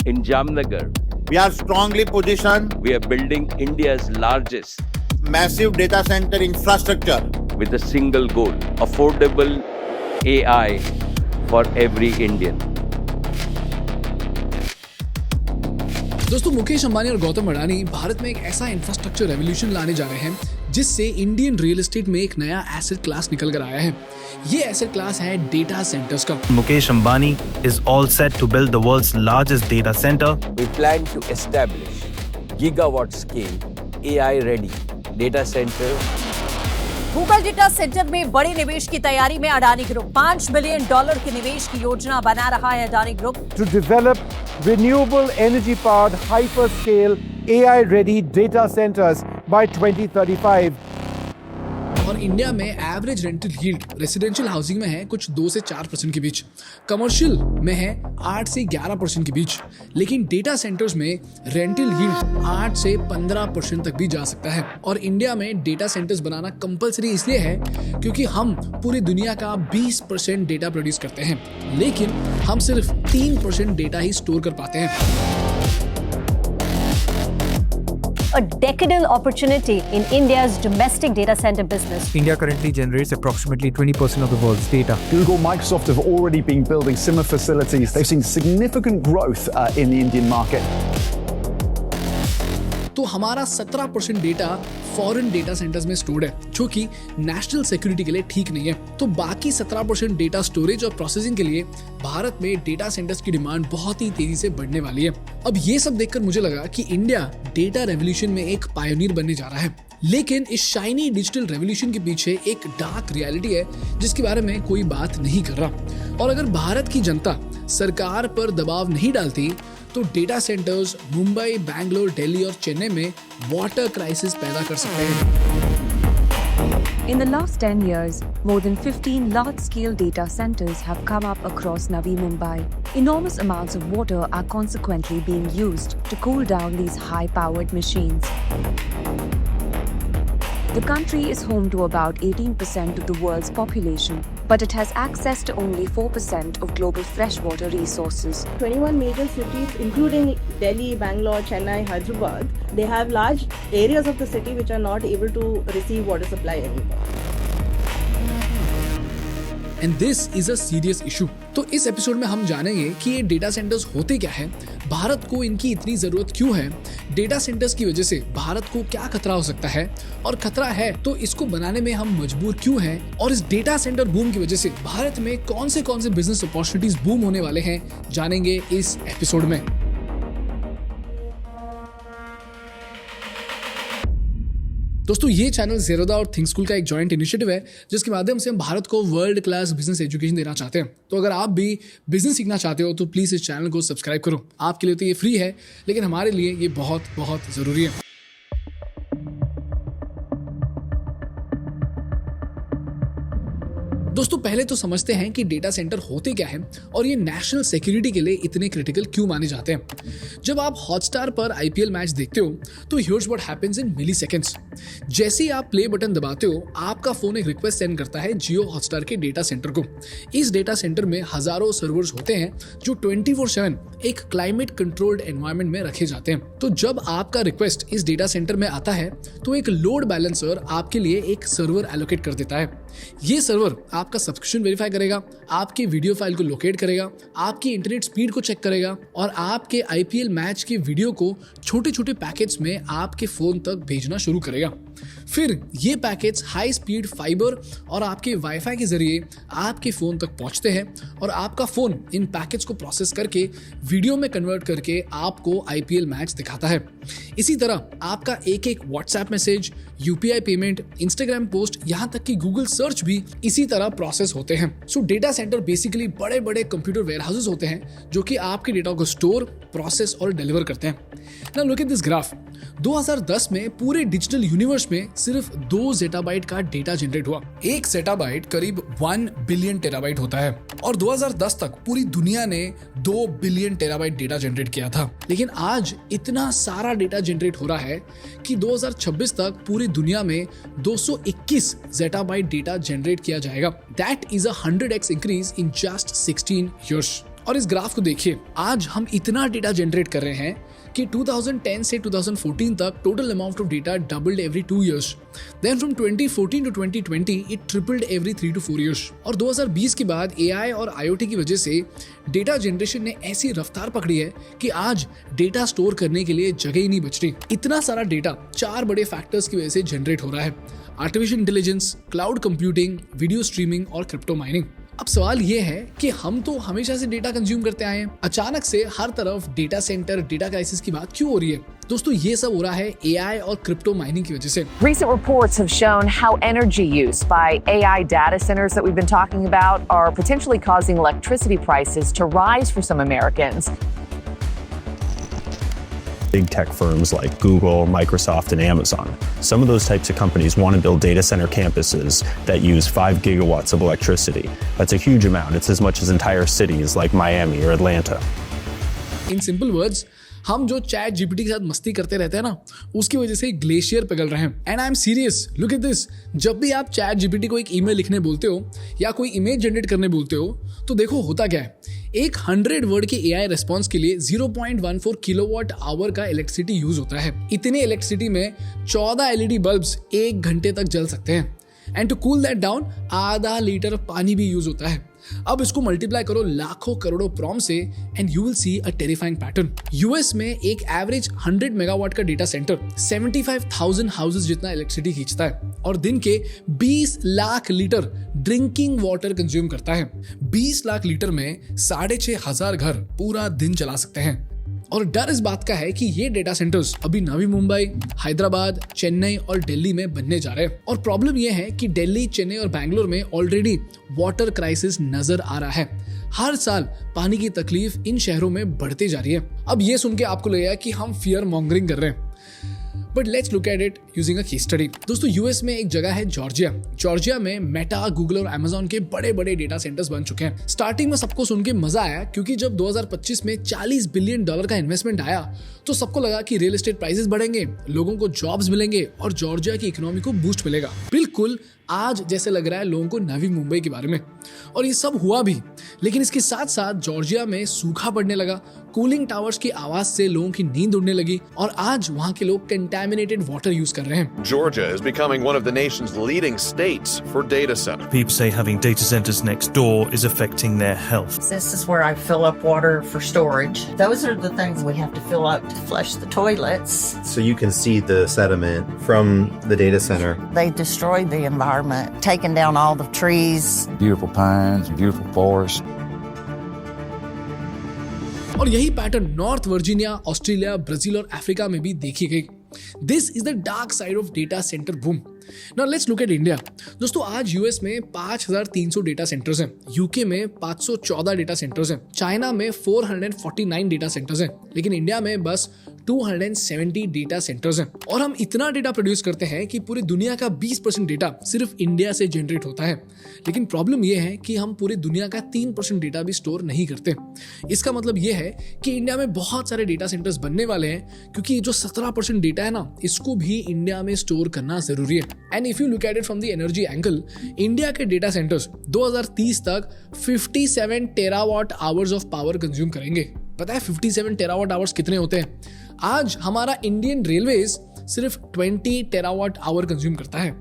In Jamnagar, we are strongly positioned we are building India's largest massive data center infrastructure with a single goal: affordable AI for every Indian. दोस्तों, मुकेश अंबानी और गौतम अडानी भारत में एक ऐसा infrastructure revolution लाने जा रहे हैं जिससे इंडियन रियल एस्टेट में एक नया एसेट क्लास निकल कर आया है। ये एसेट क्लास है डेटा सेंटर्स का। Mukesh Ambani is all set to build the world's largest data center. We plan to establish gigawatt scale AI ready data center. Google data centre में बड़े निवेश की तैयारी में अडानी ग्रुप $5 बिलियन की निवेश की योजना बना रहा है Adani group. To develop renewable energy powered hyperscale AI ready data centers by 2035. और इंडिया में average rental yield residential housing में है कुछ 2 से 4% के बीच, कमर्शियल में है 8 से 11% के बीच, लेकिन डेटा सेंटर्स में रेंटल यील्ड 8 से 15% तक भी जा सकता है। और इंडिया में डेटा सेंटर्स बनाना कंपलसरी इसलिए है क्योंकि हम पूरी दुनिया का 20% डेटा प्रोड्यूस करते हैं, लेकिन हम सिर्फ 3% डेटा ही स्टोर कर पाते हैं। A decadal opportunity in India's domestic data center business. India currently generates approximately 20% of the world's data. Google, Microsoft have already been building similar facilities. They've seen significant growth in the Indian market. तो हमारा 17% data foreign data centres में stored है, जो कि national security के लिए ठीक नहीं है। तो बाकी 17% डेटा स्टोरेज और प्रोसेसिंग के लिए भारत में डेटा सेंटर्स की डिमांड बहुत ही तेजी से बढ़ने वाली है। अब ये सब देखकर मुझे लगा कि इंडिया डेटा रेवोल्यूशन में एक पायोनियर बनने जा रहा है, लेकिन इस शाइनी डिजिटल रेवोल्यूशन के पीछे एक डार्क रियलिटी है जिसके बारे में कोई बात नहीं कर रहा। और अगर भारत की जनता सरकार पर दबाव नहीं डालती तो डेटा सेंटर्स मुंबई, बैंगलोर, दिल्ली और चेन्नई में वाटर क्राइसिस पैदा कर सकते हैं। In the last 10 years, more than 15 large-scale data centers have come up across Navi Mumbai. Enormous amounts of water are consequently being used to cool down these high-powered machines. The country is home to about 18% of the world's population, but it has access to only 4% of global freshwater resources. 21 major cities, including Delhi, Bangalore, Chennai, Hyderabad, they have large areas of the city which are not able to receive water supply anymore. And this is a serious issue. तो इस episode में हम जानेंगे कि ये data centres होते क्या है, भारत को इनकी इतनी जरूरत क्यों है, डेटा सेंटर्स की वजह से भारत को क्या खतरा हो सकता है, और खतरा है तो इसको बनाने में हम मजबूर क्यों हैं, और इस डेटा सेंटर बूम की वजह से भारत में कौन से बिजनेस अपॉर्चुनिटीज बूम होने वाले हैं, जानेंगे इस एपिसोड में। दोस्तों, ये चैनल ज़ेरोदा और थिंक स्कूल का एक जॉइंट इनिशिएटिव है जिसके माध्यम से हम भारत को वर्ल्ड क्लास बिजनेस एजुकेशन देना चाहते हैं। तो अगर आप भी बिजनेस सीखना चाहते हो तो प्लीज़ इस चैनल को सब्सक्राइब करो। आपके लिए तो ये फ्री है, लेकिन हमारे लिए ये बहुत बहुत ज़रूरी है। दोस्तों, पहले तो समझते हैं कि डेटा सेंटर होते क्या हैं और ये नेशनल सिक्योरिटी के लिए इतने क्रिटिकल क्यों माने जाते हैं। जब आप हॉटस्टार पर आईपीएल मैच देखते हो तो here's what happens in milliseconds. जैसे ही आप प्ले बटन दबाते हो, आपका फोन एक रिक्वेस्ट सेंड करता है जियो हॉटस्टार के डेटा सेंटर को। इस डेटा सेंटर में हजारों सर्वर्स होते हैं जो 24/7 एक क्लाइमेट कंट्रोल्ड एनवायरनमेंट में रखे जाते हैं। तो जब आपका रिक्वेस्ट इस डेटा सेंटर में आता है तो एक लोड बैलेंसर आपके लिए एक सर्वर एलोकेट कर देता है। ये सर्वर आपका सब्सक्रिप्शन वेरीफाई करेगा, आपके वीडियो फाइल को लोकेट करेगा, आपकी इंटरनेट स्पीड को चेक करेगा और आपके आईपीएल मैच के वीडियो को छोटे छोटे पैकेट्स में आपके फोन तक भेजना शुरू करेगा। फिर ये पैकेट्स हाई स्पीड फाइबर और आपके वाईफाई के जरिए आपके फोन तक पहुंचते हैं और आपका फोन इन पैकेट्स को प्रोसेस करके वीडियो में कन्वर्ट करके आपको आईपीएल मैच दिखाता है। इसी तरह आपका एक WhatsApp message, UPI payment, Instagram post, यहाँ तक कि गूगल सर्च भी इसी तरह प्रोसेस होते हैं। सो डेटा सेंटर बेसिकली बड़े बड़े कंप्यूटर वेयरहाउसेस होते हैं जो कि आपके डेटा को स्टोर, प्रोसेस और डिलीवर करते हैं। Now look at this graph. 2010 में पूरे डिजिटल यूनिवर्स में सिर्फ 2 ज़ेटाबाइट का डेटा जनरेट हुआ। 1 ज़ेटाबाइट करीब 1 बिलियन टेराबाइट होता है और 2010 तक पूरी दुनिया ने 2 बिलियन टेराबाइट डेटा जनरेट किया था। लेकिन आज इतना सारा डेटा जनरेट हो रहा है कि 2026 तक पूरी दुनिया में 221 ज़ेटाबाइट डेटा जनरेट किया जाएगा। That is a 100x increase in just 16 years। और इस ग्राफ को देखिए, आज हम इतना डेटा जनरेट कर रहे हैं कि 2010 से 2014 तक total amount of data doubled every 2 years. Then from 2014 to 2020 it tripled every 3 to 4 years. और 2020 के बाद AI और IoT की वजह से डेटा जनरेशन ने ऐसी रफ्तार पकड़ी है कि आज डेटा स्टोर करने के लिए जगह ही नहीं बच रही. इतना सारा डेटा 4 बड़े फैक्टर्स की वजह से जनरेट हो रहा है: artificial intelligence, cloud computing, video streaming और क्रिप्टो माइनिंग. अब सवाल ये है कि हम तो हमेशा से डेटा कंज्यूम करते आए हैं, अचानक से हर तरफ डेटा सेंटर, डेटा क्राइसिस की बात क्यों हो रही है? दोस्तों, ये सब हो रहा है AI और क्रिप्टो माइनिंग की वजह से. Recent reports have shown how energy use by AI data centers that we've been talking about are potentially causing electricity prices to rise for some Americans. Big tech firms like Google, Microsoft, and Amazon. Some of those types of companies want to build data center campuses that use 5 gigawatts of electricity. That's a huge amount. It's as much as entire cities like Miami or Atlanta. In simple words, हम जो chat GPT के साथ मस्ती करते रहते हैं ना, उसकी वजह से ग्लेशियर पिघल रहे हैं. And I am serious, look at this. जब भी आप चैट जीपीटी को एक ईमेल लिखने बोलते हो या कोई इमेज जनरेट करने बोलते हो, तो देखो होता क्या है. एक 100 वर्ड के AI रेस्पॉन्स के लिए 0.14 किलोवाट आवर का इलेक्ट्रिसिटी यूज होता है. इतने इलेक्ट्रिसिटी में 14 LED बल्ब्स 1 घंटे तक जल सकते हैं. And to cool that down, आधा लीटर पानी भी यूज होता है. अब इसको मल्टीप्लाई करो लाखों करोड़ों प्रॉम्प्ट से and you will see a terrifying pattern. US में एक एवरेज 100 मेगावाट का डेटा सेंटर 75,000 हाउसेस जितना इलेक्ट्रिसिटी खींचता है और दिन के 20 lakh litre drinking water consume करता है. 20 लाख लीटर में 6,500 घर पूरा दिन चला सकते हैं. और डर इस बात का है कि ये डेटा सेंटर्स अभी नवी मुंबई, हैदराबाद, चेन्नई और दिल्ली में बनने जा रहे हैं. और प्रॉब्लम ये है कि दिल्ली, चेन्नई और बैंगलोर में ऑलरेडी वाटर क्राइसिस नजर आ रहा है. हर साल पानी की तकलीफ इन शहरों में बढ़ते जा रही है. अब ये सुन के आपको लगेगा कि हम फियर मॉन्गरिंग कर रहे हैं, but let's look at it using a case study. दोस्तों, यूएस में एक जगह है जॉर्जिया. जॉर्जिया में मेटा, गूगल और अमेजॉन के बड़े बड़े डेटा सेंटर्स बन चुके हैं. स्टार्टिंग में सबको सुन के मजा आया, क्योंकि जब 2025 में $40 बिलियन का इन्वेस्टमेंट आया तो सबको लगा कि रियल एस्टेट प्राइसेस बढ़ेंगे, लोगों को जॉब्स मिलेंगे और जॉर्जिया की इकोनॉमी को बूस्ट मिलेगा. बिल्कुल आज जैसे लग रहा है लोगों को नवी मुंबई के बारे में. और ये सब हुआ भी, लेकिन इसके साथ साथ जॉर्जिया में सूखा पड़ने लगा, कूलिंग टावर्स की आवाज से लोगों की नींद उड़ने लगी और आज वहां के लोग कंटामिनेटेड वाटर यूज कर रहे हैं. Georgia is becoming one of the nation's leading states for data centers. People say having data centers next door is affecting their health. This is where I fill up water for storage. Those are the things we have to fill up to flush the toilets. So you can see the sediment from the data center. They destroyed the environment, taking down all the trees. Beautiful pines, beautiful forests. और यही pattern north Virginia, Australia, Brazil और Africa में भी देखी गई. This is the dark side of data centre boom. Now let's look at India. दोस्तों, आज US में 5,300 डेटा सेंटर्स हैं, यूके में 514 डेटा सेंटर्स हैं, चाइना में 449 डेटा सेंटर्स हैं, लेकिन इंडिया में बस 270 डेटा सेंटर्स हैं. और हम इतना डेटा प्रोड्यूस करते हैं कि पूरी दुनिया का 20% डेटा सिर्फ इंडिया से जनरेट होता है. लेकिन प्रॉब्लम यह है कि हम पूरी दुनिया का 3% डेटा भी स्टोर नहीं करते. इसका मतलब यह है कि इंडिया में बहुत सारे डेटा सेंटर्स बनने वाले हैं, क्योंकि जो 17% डेटा है ना, इसको भी इंडिया में स्टोर करना जरूरी है. And if you look at it from the energy angle, India के डेटा सेंटर्स 2030 तक 57 terawatt hours of power consume करेंगे. पता है 57 टेरावाट आवर्स कितने होते हैं? आज हमारा इंडियन रेलवेज सिर्फ 20 टेरावाट आवर कंज्यूम करता है.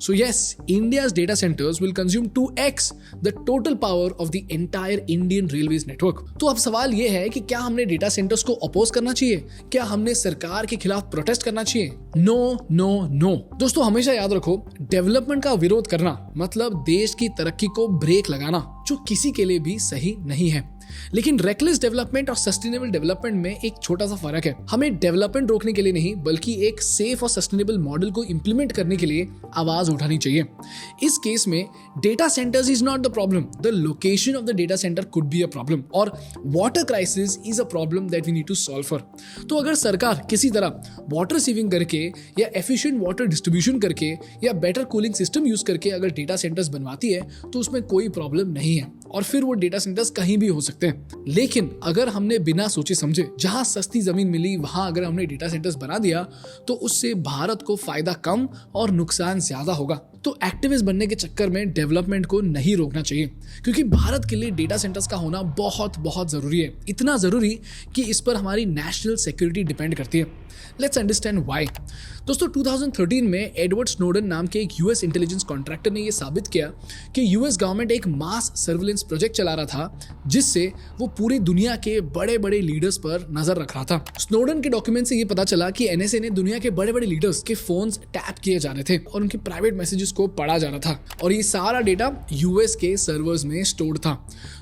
So yes, India's data centres will consume 2x the total power of the entire Indian railways network. तो अब सवाल यह है कि क्या हमने डेटा सेंटर्स को अपोज करना चाहिए? क्या हमने सरकार के खिलाफ प्रोटेस्ट करना चाहिए? No no no. दोस्तों, हमेशा याद रखो, डेवलपमेंट का विरोध करना मतलब देश की तरक्की को ब्रेक लगाना, जो किसी के लिए भी सही नहीं है. लेकिन रेकलेस डेवलपमेंट और सस्टेनेबल डेवलपमेंट में एक छोटा सा फर्क है. हमें डेवलपमेंट रोकने के लिए नहीं, बल्कि एक सेफ और सस्टेनेबल मॉडल को इंप्लीमेंट करने के लिए आवाज उठानी चाहिए. इस केस में data centers is not the problem, the location of the data center could be a problem, और water crisis is a problem that we need to solve for. तो अगर सरकार किसी तरह वाटर सेविंग करके या एफिशिएंट वाटर डिस्ट्रीब्यूशन करके या बेटर कूलिंग सिस्टम यूज करके अगर डेटा सेंटर्स बनवाती है, तो उसमें कोई प्रॉब्लम नहीं है. और फिर वो डेटा सेंटर्स कहीं भी हो सकते हैं। लेकिन अगर हमने बिना सोचे समझे जहां सस्ती जमीन मिली वहां अगर हमने डेटा सेंटर्स बना दिया तो उससे भारत को फायदा कम और नुकसान ज्यादा होगा। तो एक्टिविस्ट बनने के चक्कर में डेवलपमेंट को नहीं रोकना चाहिए, क्योंकि भारत के लिए डेटा सेंटर्स का होना बहुत बहुत जरूरी है, इतना जरूरी कि इस पर हमारी नेशनल सिक्योरिटी डिपेंड करती है। Let's understand why. दोस्तों 2013 में एडवर्ड स्नोडन नाम के एक यूएस इंटेलिजेंस कॉन्ट्रैक्टर ने यह साबित किया कि यूएस गवर्नमेंट एक मास सर्विलेंस प्रोजेक्ट चला रहा था जिससे वो पूरी दुनिया के बड़े बड़े लीडर्स पर नजर रख रहा था। स्नोडन के डॉक्यूमेंट से यह पता चला कि एनएसए ने दुनिया के बड़े बड़े लीडर्स के फोन्स टैप किए जा रहे थे और उनके प्राइवेट मैसेजेस को पढ़ा जा रहा था और ये सारा डेटा यूएस के सर्वर्स में स्टोर्ड था।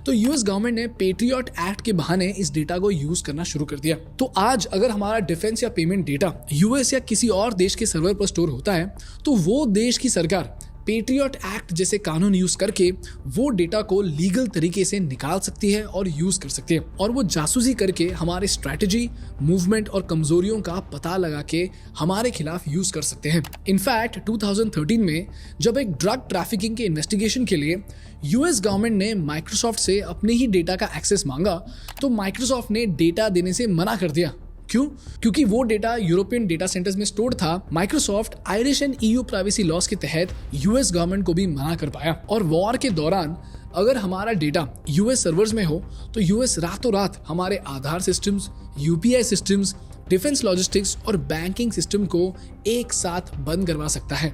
तो यूएस गवर्नमेंट ने पेट्रियट एक्ट के बहाने इस डेटा को यूज करना शुरू कर दिया। तो आज अगर हमारा डिफेंस या पेमेंट डेटा यूएस या किसी और देश के सर्वर पर स्टोर होता है तो वो देश की सरकार पेट्रियट एक्ट जैसे कानून यूज करके वो डेटा को लीगल तरीके से निकाल सकती है और यूज कर सकती है और वो जासूसी करके हमारे स्ट्रैटेजी, मूवमेंट और कमजोरियों का पता लगा के हमारे खिलाफ यूज कर सकते हैं। इनफैक्ट 2013 में जब एक ड्रग ट्रैफिकिंग के इन्वेस्टिगेशन के लिए यूएस गवर्नमेंट ने माइक्रोसॉफ्ट से अपने ही डेटा का एक्सेस मांगा तो माइक्रोसॉफ्ट ने डेटा देने से मना कर दिया। क्यों? क्योंकि वो डेटा यूरोपियन डेटा सेंटर्स में स्टोर्ड था। Microsoft Irish and EU privacy loss के तहत यूएस गवर्नमेंट को भी मना कर पाया और वॉर के दौरान अगर हमारा डेटा यूएस सर्वर्स में हो तो यूएस रातों रात हमारे Aadhaar systems, UPI systems, defence logistics और बैंकिंग सिस्टम को एक साथ बंद करवा सकता है।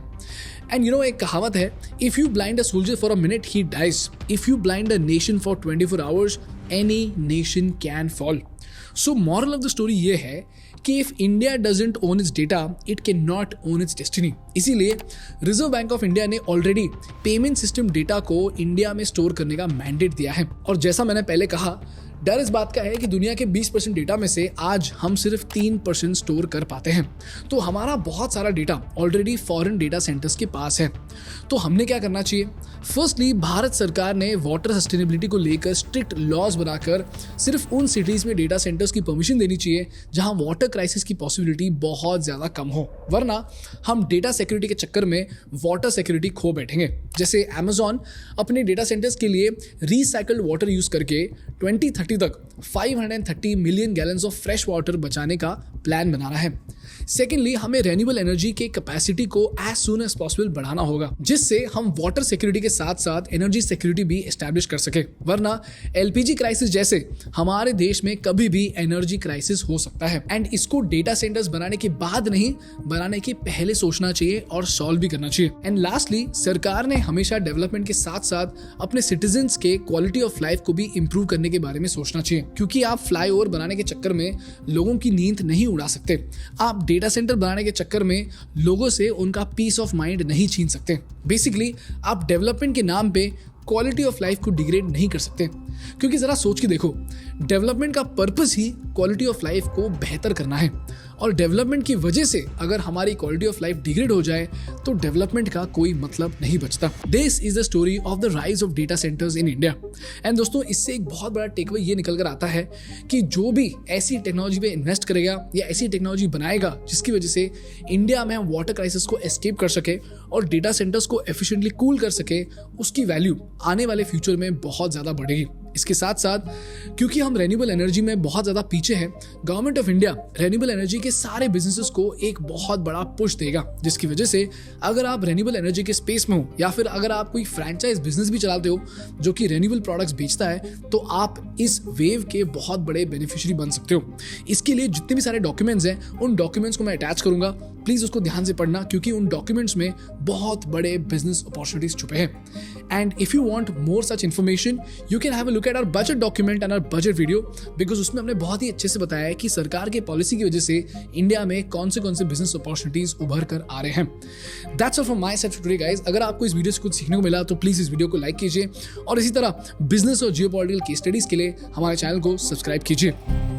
एंड एक कहावत है, if you blind a soldier for a minute he dies, if you blind a nation for 24 hours any nation can fall. So moral of the story ये है कि if India doesn't own its data it can not own its destiny. इसीलिए Reserve Bank of India ने already payment system data को India में store करने का mandate दिया है। और जैसा मैंने पहले कहा, डर इस बात का है कि दुनिया के 20% डेटा में से आज हम सिर्फ 3% स्टोर कर पाते हैं। तो हमारा बहुत सारा data already foreign data centres के पास है। तो हमने क्या करना चाहिए? फर्स्टली भारत सरकार ने वाटर सस्टेनेबिलिटी को लेकर स्ट्रिक्ट लॉज बनाकर सिर्फ उन सिटीज में डेटा सेंटर्स की परमिशन देनी चाहिए जहां वाटर क्राइसिस की पॉसिबिलिटी बहुत ज्यादा कम हो, वरना हम डेटा सिक्योरिटी के चक्कर में वाटर सिक्योरिटी खो बैठेंगे। जैसे अमेज़न अपने डेटा सेंटर्स के लिए रिसाइकल्ड वाटर यूज करके 2030 तक 530 million gallons of fresh water बचाने का प्लान बना रहा है। सेकेंडली, हमें रेन्यूएबल एनर्जी के कैपेसिटी को एज सून एज पॉसिबल बढ़ाना होगा, जिससे हम वाटर सिक्योरिटी के साथ साथ एनर्जी सिक्योरिटी भी एस्टैब्लिश कर सके, वरना एलपीजी क्राइसिस जैसे हमारे देश में कभी भी एनर्जी क्राइसिस हो सकता है। एंड इसको डेटा सेंटर्स बनाने के बाद नहीं, बनाने के पहले सोचना चाहिए और सॉल्व भी करना चाहिए। एंड लास्टली, सरकार ने हमेशा डेवलपमेंट के साथ साथ अपने सिटीजन्स के क्वालिटी ऑफ लाइफ को भी इंप्रूव करने के बारे में सोचना चाहिए, क्योंकि आप फ्लाईओवर बनाने के चक्कर में लोगों की नींद नहीं उड़ा सकते, आप डेटा सेंटर बनाने के चक्कर में लोगों से उनका पीस ऑफ माइंड नहीं छीन सकते। बेसिकली आप डेवलपमेंट के नाम पे क्वालिटी ऑफ लाइफ को डिग्रेड नहीं कर सकते, क्योंकि जरा सोच के देखो, डेवलपमेंट का purpose he quality of life को बेहतर करना है और डेवलपमेंट की वजह से अगर हमारी क्वालिटी ऑफ लाइफ डिग्रेड हो जाए तो डेवलपमेंट का कोई मतलब नहीं बचता। This is the story of the rise of data centres in India. And दोस्तों, इससे एक बहुत बड़ा टेकअवे ये निकल कर आता है कि जो भी ऐसी टेक्नोलॉजी पे इन्वेस्ट करेगा या ऐसी टेक्नोलॉजी बनाएगा जिसकी वजह से इंडिया में हम वाटर क्राइसिस को एस्केप कर सके और डेटा सेंटर्स को एफिशिएंटली कूल कर सके, उसकी वैल्यू आने वाले फ्यूचर में बहुत ज्यादा बढ़ेगी। इसके साथ साथ क्योंकि हम रेन्यूएबल एनर्जी में बहुत ज्यादा पीछे हैं, government of India renewable energy के सारे बिजनेसेस को एक बहुत बड़ा पुश देगा, जिसकी वजह से अगर आप रेन्यूएबल एनर्जी के स्पेस में हो या फिर अगर आप कोई फ्रेंचाइज बिजनेस भी चलाते हो जो कि रेन्यूएबल प्रोडक्ट्स बेचता है, तो आप इस वेव के बहुत बड़े बेनिफिशियरी बन सकते हो। इसके लिए जितने भी सारे डॉक्यूमेंट्स हैं, उन डॉक्यूमेंट्स को मैं अटैच करूंगा, प्लीज उसको ध्यान से पढ़ना, क्योंकि उन डॉक्यूमेंट्स में बहुत बड़े बिजनेस अपॉर्चुनिटीज छुपे हैं। And if you want more such information, you can have a look at our budget document and our budget video, because उसमें हमने बहुत ही अच्छे से बताया है कि सरकार के पॉलिसी की वजह से इंडिया में कौन से बिजनेस अपॉर्चुनिटीज उभर कर आ रहे हैं। That's all from my side today guys. अगर आपको इस वीडियो से कुछ सीखने को मिला तो प्लीज इस वीडियो को लाइक कीजिए और इसी तरह बिजनेस और जियोपॉलिटिकल केस स्टडीज के लिए हमारे चैनल को सब्सक्राइब कीजिए।